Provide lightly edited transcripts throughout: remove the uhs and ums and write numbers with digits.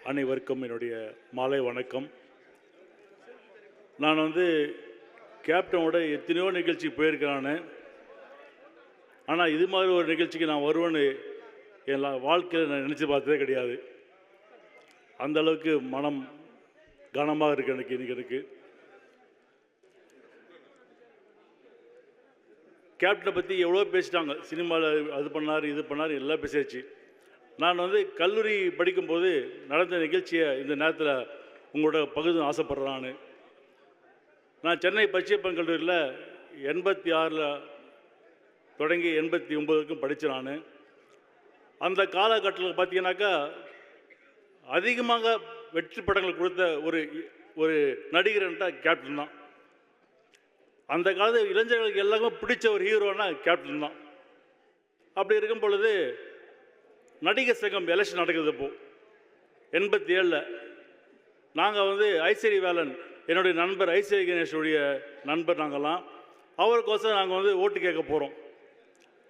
அனைவருக்கும் என்னுடைய மாலை வணக்கம். நான் கேப்டனோட எத்தனையோ நிகழ்ச்சி போயிருக்கிறேன். ஆனால் இது மாதிரி ஒரு நிகழ்ச்சிக்கு நான் வருவேன்னு என் வாழ்க்கையில் நான் நினச்சி பார்த்ததே கிடையாது. அந்த அளவுக்கு மனம் கனமாக இருக்கு எனக்கு. கேப்டனை பற்றி எவ்வளோ பேசிட்டாங்க. சினிமாவில் அது பண்ணார் இது பண்ணார் எல்லாம் பேசியாச்சு. நான் கல்லூரி படிக்கும்போது நடந்த நிகழ்ச்சியை இந்த நேரத்தில் உங்களோட பகுதி ஆசைப்படுறேன். நான் சென்னை பச்சையப்பன் கல்லூரியில் 86 தொடங்கி 89 படித்தேன். நான் அந்த காலகட்டத்தில் பார்த்தீங்கன்னாக்கா அதிகமாக வெற்றி படங்கள் கொடுத்த ஒரு நடிகர்ன்றா கேப்டன் தான். அந்த காலத்து இளைஞர்களுக்கு எல்லாமே பிடிச்ச ஒரு ஹீரோனா கேப்டன் தான். அப்படி இருக்கும் பொழுது நடிகர் சங்கம் எலெக்ஷன் நடக்குது. இப்போது 87 நாங்கள் ஐஸ்வரி வேலன் என்னுடைய நண்பர் ஐஸ்வரி கணேஷுடைய நண்பர் நாங்கள்லாம் அவருக்கோசரம் நாங்கள் ஓட்டு கேட்க போகிறோம்.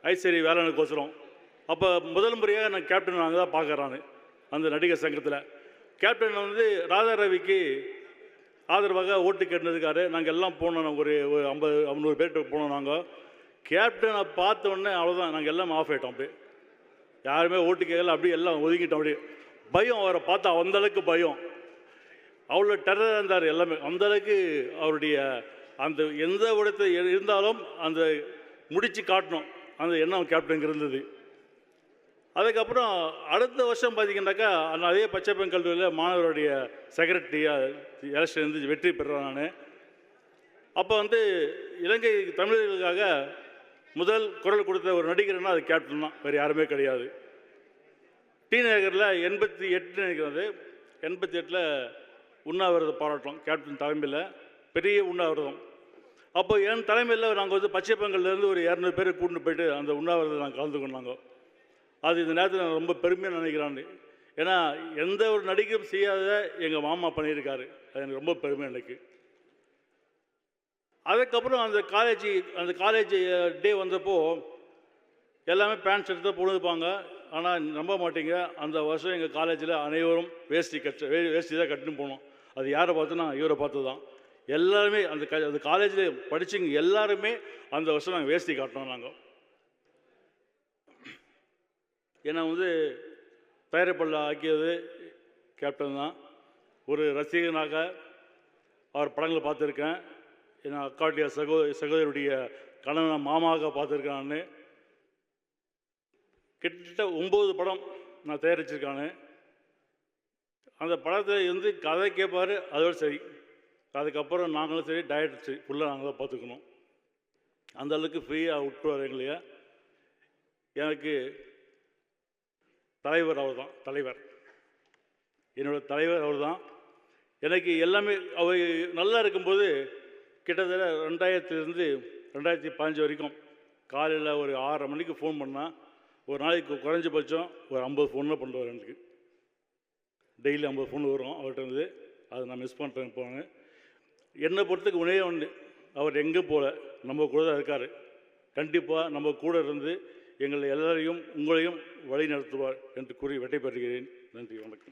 ஐஸ்வரி வேலனுக்கோசரம். அப்போ முதல் முறையாக நான் கேப்டன் நாங்கள் தான் பார்க்குறாங்க அந்த நடிகர் சங்கத்தில். கேப்டன் ராதா ரவிக்கு ஆதரவாக ஓட்டு கேட்டுருக்காரு. நாங்கள் எல்லாம் போனோம். ஒரு 50-100 பேர்கிட்ட போனோம். நாங்கள் கேப்டனை பார்த்த உடனே அவ்வளோதான், நாங்கள் எல்லாம் ஆஃப் ஆகிட்டோம். அப்படியே யாருமே ஓட்டு கேட்கல. அப்படியே எல்லாம் ஒதுங்கிட்டோம். அப்படியே பயம், அவரை பார்த்தா அந்தளவுக்கு பயம். அவ்வளோ டெரராக இருந்தார் எல்லாமே. அந்தளவுக்கு அவருடைய அந்த எந்த இடத்துல இருந்தாலும் அந்த முடித்து காட்டணும் அந்த எண்ணம் கேப்டனுக்கு இருந்தது. அதுக்கப்புறம் அடுத்த வருஷம் பார்த்தீங்கன்னாக்கா அதே பச்சைப்பன் கல்லூரியில் மாணவருடைய செக்ரட்டரியாக எலெக்ஷன் வெற்றி பெறுறேன் நான். அப்போ இலங்கை தமிழர்களுக்காக முதல் குரல் கொடுத்த ஒரு நடிகர்னா அது கேப்டன் தான், வேறு யாருமே கிடையாது. டி நகரில் 88 நினைக்கிறது. 88 உண்ணாவிரத போராட்டம் கேப்டன் தலைமையில், பெரிய உண்ணாவிரதம். அப்போ என் தலைமையில் நாங்கள் பச்சைப்பங்கல்லேருந்து ஒரு 200 பேரை கூட்டின்னு போயிட்டு அந்த உண்ணாவிரதத்தை நாங்கள் கலந்துக்கொண்டாங்க. அது இந்த நேரத்தில் நான் ரொம்ப பெருமையாக நினைக்கிறான். ஏன்னா எந்த ஒரு நடிகரும் செய்யாத எங்கள் மாமா பண்ணியிருக்காரு. அது எனக்கு ரொம்ப பெருமை எனக்கு. அதுக்கப்புறம் அந்த காலேஜ் டே வந்தப்போ எல்லாமே பேண்ட் ஷர்ட் தான் போட்டுப்பாங்க. ஆனால் நம்ப மாட்டீங்க, அந்த வருஷம் எங்கள் காலேஜில் அனைவரும் வேஷ்டி தான் கட்டின்னு போனோம். அது யாரை பார்த்தோன்னா இவரை பார்த்து தான். எல்லாருமே அந்த காலேஜில் படித்தவங்க எல்லாருமே அந்த வருஷம் நாங்கள் வேஷ்டி காட்டினோம். நாங்கள் ஏன்னா தயாரிப்பாளர் ஆக்கியது கேப்டன் தான். ஒரு ரசிகனாக அவர் படங்களை பார்த்துருக்கேன். ஏன்னா அக்காவுடைய சகோதரியுடைய கணவனை மாமாவாக பார்த்துருக்கேன். நான் கிட்டத்தட்ட 9 படம் நான் தயாரிச்சிருக்கானு. அந்த படத்தை கதை கேட்பார், அதோட சரி. அதுக்கப்புறம் நாங்களும் சரி டைரக்டர் ஃபுல்லாக நாங்கள் தான் பார்த்துக்கணும். அந்தளவுக்கு ஃப்ரீயாக விட்டுருவார் எங்களையா. எனக்கு தலைவர் அவர் தான். என்னோடய தலைவர் அவர் தான். எனக்கு எல்லாமே அவர் நல்லா இருக்கும்போது கிட்டத்தட்ட 2000லேருந்து 2015 வரைக்கும் காலையில் ஒரு 6:30 மணிக்கு ஃபோன் பண்ணால் ஒரு நாளைக்கு குறைஞ்சபட்சம் ஒரு 50 ஃபோனில் பண்ணுவார். எனக்கு டெய்லி 50 ஃபோன் வரும் அவர்கிட்ட. அதை நான் மிஸ் பண்ணுறேன். போங்க என்னை பொறுத்துக்கு ஒன்று, அவர் எங்கேயும் போகல, நம்ம கூட தான் இருக்கார். கண்டிப்பாக நம்ம கூட இருந்து எங்களை எல்லாரையும் உங்களையும் வழி நடத்துவார் என்று கூறி வெற்றி பெறுகிறேன். நன்றி, வணக்கம்.